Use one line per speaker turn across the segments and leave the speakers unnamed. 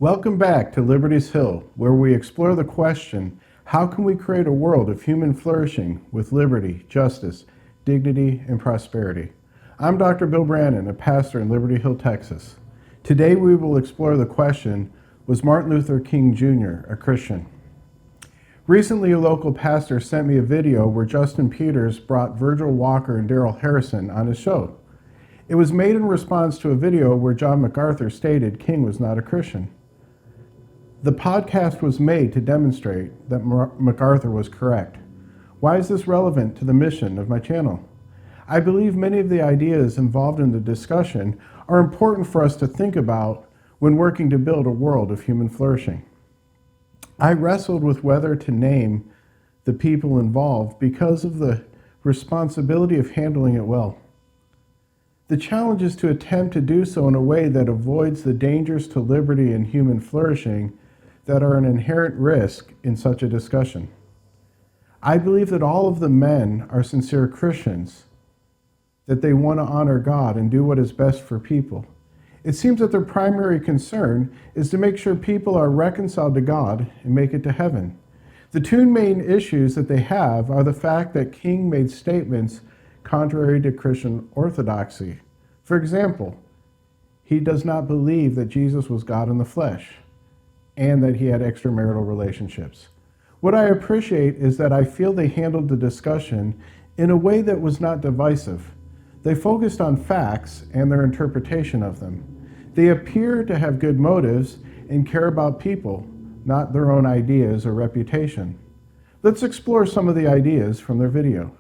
Welcome back to Liberty's Hill, where we explore the question, how can we create a world of human flourishing with liberty, justice, dignity, and prosperity? I'm Dr. Bill Brannan, a pastor in Liberty Hill, Texas. Today we will explore the question, was Martin Luther King Jr. a Christian? Recently, a local pastor sent me a video where Justin Peters brought Virgil Walker and Darrell Harrison on his show. It was made in response to a video where John MacArthur stated King was not a Christian. The podcast was made to demonstrate that MacArthur was correct. Why is this relevant to the mission of my channel? I believe many of the ideas involved in the discussion are important for us to think about when working to build a world of human flourishing. I wrestled with whether to name the people involved because of the responsibility of handling it well. The challenge is to attempt to do so in a way that avoids the dangers to liberty and human flourishing that are an inherent risk in such a discussion. I believe that all of the men are sincere Christians, that they want to honor God and do what is best for people. It seems that their primary concern is to make sure people are reconciled to God and make it to heaven. The two main issues that they have are the fact that King made statements contrary to Christian orthodoxy. For example, he does not believe that Jesus was God in the flesh and that he had extramarital relationships. What I appreciate is that I feel they handled the discussion in a way that was not divisive. They focused on facts and their interpretation of them. They appear to have good motives and care about people, not their own ideas or reputation. Let's explore some of the ideas from their video.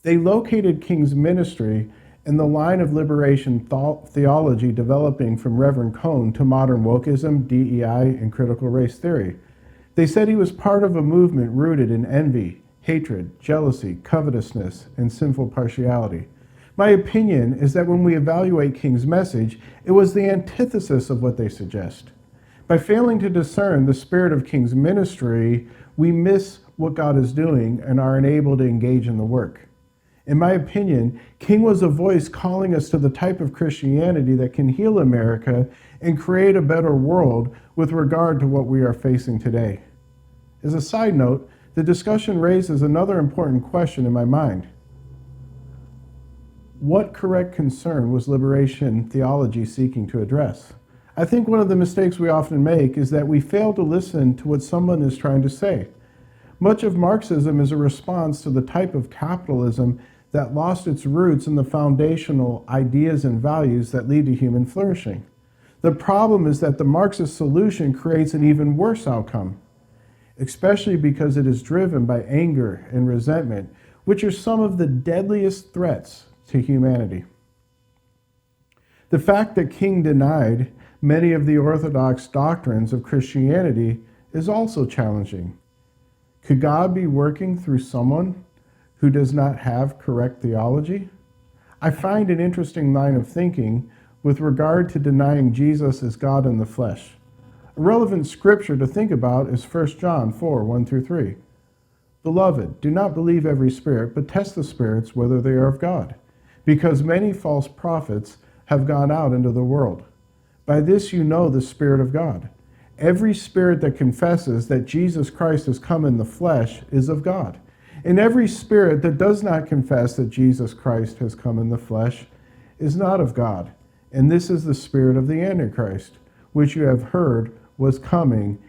They located King's ministry in the line of liberation theology developing from Reverend Cohn to modern wokeism, DEI, and critical race theory. They said he was part of a movement rooted in envy, hatred, jealousy, covetousness, and sinful partiality. My opinion is that when we evaluate King's message, it was the antithesis of what they suggest. By failing to discern the spirit of King's ministry, we miss what God is doing and are unable to engage in the work. In my opinion, King was a voice calling us to the type of Christianity that can heal America and create a better world with regard to what we are facing today. As a side note, the discussion raises another important question in my mind. What correct concern was liberation theology seeking to address? I think one of the mistakes we often make is that we fail to listen to what someone is trying to say. Much of Marxism is a response to the type of capitalism that lost its roots in the foundational ideas and values that lead to human flourishing. The problem is that the Marxist solution creates an even worse outcome, especially because it is driven by anger and resentment, which are some of the deadliest threats to humanity. The fact that King denied many of the orthodox doctrines of Christianity is also challenging. Could God be working through someone who does not have correct theology? I find an interesting line of thinking with regard to denying Jesus as God in the flesh. A relevant scripture to think about is 1 John 4, 1-3. Beloved, do not believe every spirit, but test the spirits whether they are of God, because many false prophets have gone out into the world. By this you know the Spirit of God. Every spirit that confesses that Jesus Christ has come in the flesh is of God. And every spirit that does not confess that Jesus Christ has come in the flesh is not of God. And this is the spirit of the Antichrist, which you have heard was coming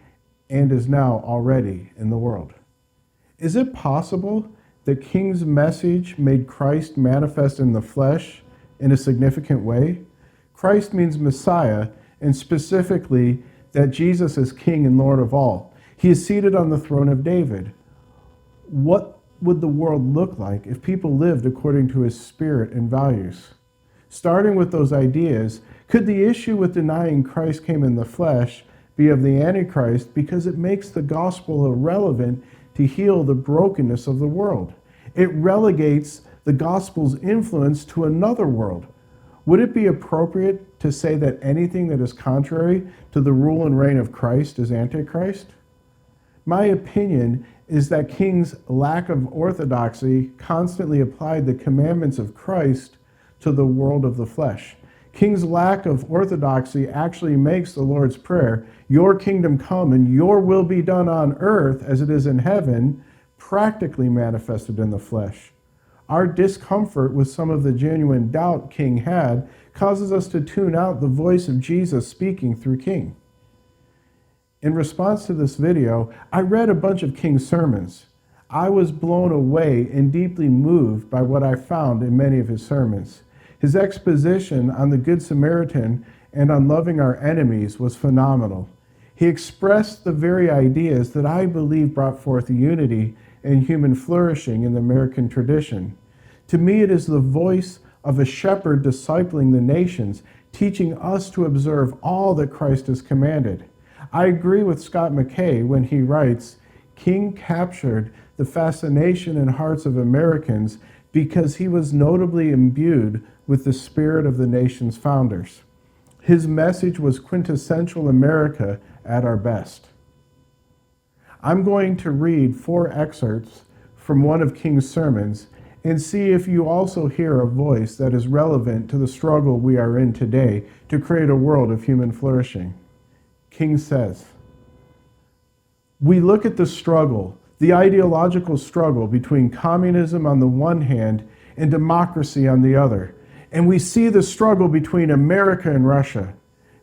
and is now already in the world. Is it possible that King's message made Christ manifest in the flesh in a significant way? Christ means Messiah, and specifically that Jesus is King and Lord of all. He is seated on the throne of David. What would the world look like if people lived according to his spirit and values? Starting with those ideas, could the issue with denying Christ came in the flesh be of the Antichrist because it makes the gospel irrelevant to heal the brokenness of the world? It relegates the gospel's influence to another world. Would it be appropriate to say that anything that is contrary to the rule and reign of Christ is Antichrist? My opinion is that King's lack of orthodoxy constantly applied the commandments of Christ to the world of the flesh. King's lack of orthodoxy actually makes the Lord's Prayer, "Your kingdom come and your will be done on earth as it is in heaven," practically manifested in the flesh. Our discomfort with some of the genuine doubt King had causes us to tune out the voice of Jesus speaking through King. In response to this video, I read a bunch of King's sermons. I was blown away and deeply moved by what I found in many of his sermons. His exposition on the Good Samaritan and on loving our enemies was phenomenal. He expressed the very ideas that I believe brought forth unity and human flourishing in the American tradition. To me, it is the voice of a shepherd discipling the nations, teaching us to observe all that Christ has commanded. I agree with Scott McKay when he writes, King captured the fascination in hearts of Americans because he was notably imbued with the spirit of the nation's founders. His message was quintessential America at our best. I'm going to read 4 excerpts from one of King's sermons and see if you also hear a voice that is relevant to the struggle we are in today to create a world of human flourishing. King says, "We look at the struggle, the ideological struggle between communism on the one hand and democracy on the other, and we see the struggle between America and Russia.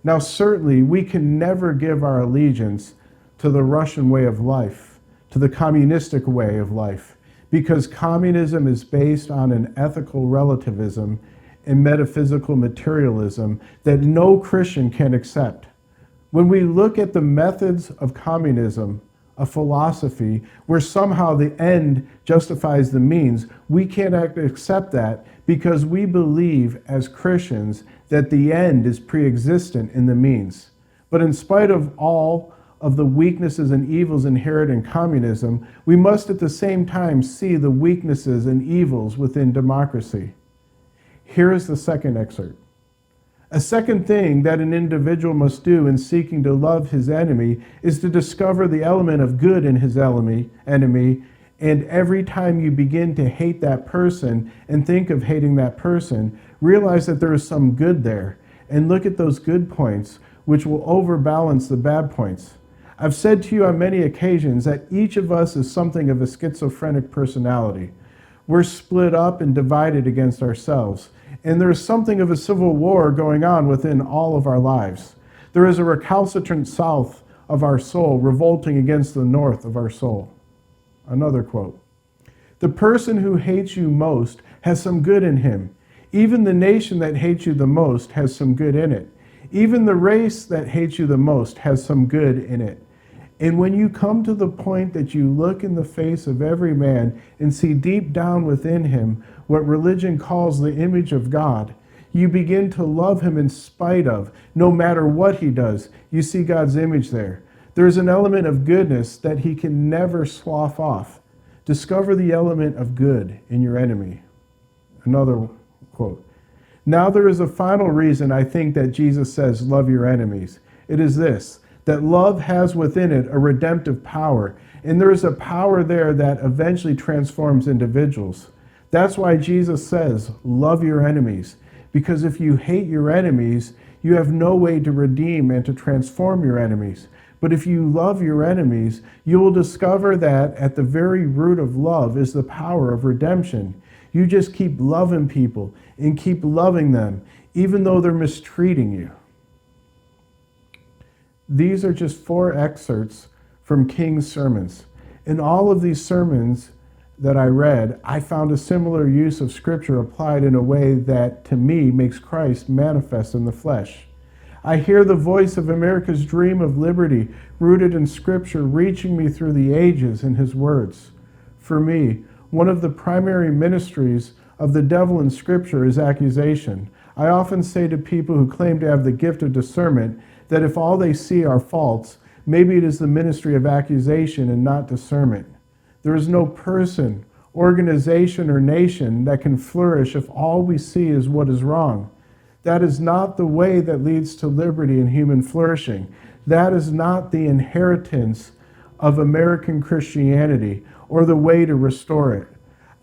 Now certainly we can never give our allegiance to the Russian way of life, to the communistic way of life, because communism is based on an ethical relativism and metaphysical materialism that no Christian can accept. When we look at the methods of communism, a philosophy where somehow the end justifies the means, we can't accept that because we believe as Christians that the end is pre-existent in the means. But in spite of all of the weaknesses and evils inherent in communism, we must at the same time see the weaknesses and evils within democracy." Here is the second excerpt. "A second thing that an individual must do in seeking to love his enemy is to discover the element of good in his enemy, and every time you begin to hate that person and think of hating that person, realize that there is some good there, and look at those good points, which will overbalance the bad points. I've said to you on many occasions that each of us is something of a schizophrenic personality. We're split up and divided against ourselves, and there is something of a civil war going on within all of our lives. There is a recalcitrant south of our soul revolting against the north of our soul." Another quote, "The person who hates you most has some good in him. Even the nation that hates you the most has some good in it. Even the race that hates you the most has some good in it. And when you come to the point that you look in the face of every man and see deep down within him what religion calls the image of God, you begin to love him in spite of, no matter what he does, you see God's image there. There's an element of goodness that he can never slough off. Discover the element of good in your enemy." Another quote, "Now there is a final reason I think that Jesus says, love your enemies. It is this, that love has within it a redemptive power, and there is a power there that eventually transforms individuals. That's why Jesus says, love your enemies, because if you hate your enemies, you have no way to redeem and to transform your enemies. But if you love your enemies, you will discover that at the very root of love is the power of redemption. You just keep loving people and keep loving them, even though they're mistreating you." These are just 4 excerpts from King's sermons. In all of these sermons that I read, I found a similar use of Scripture applied in a way that, to me, makes Christ manifest in the flesh. I hear the voice of America's dream of liberty rooted in Scripture reaching me through the ages in his words. For me, one of the primary ministries of the devil in Scripture is accusation. I often say to people who claim to have the gift of discernment that if all they see are faults, maybe it is the ministry of accusation and not discernment. There is no person, organization, or nation that can flourish if all we see is what is wrong. That is not the way that leads to liberty and human flourishing. That is not the inheritance of American Christianity or the way to restore it.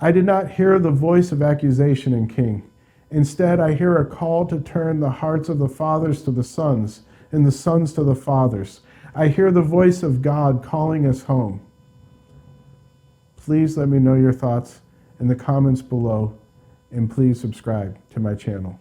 I did not hear the voice of accusation in King. Instead, I hear a call to turn the hearts of the fathers to the sons and the sons to the fathers. I hear the voice of God calling us home. Please let me know your thoughts in the comments below, and please subscribe to my channel.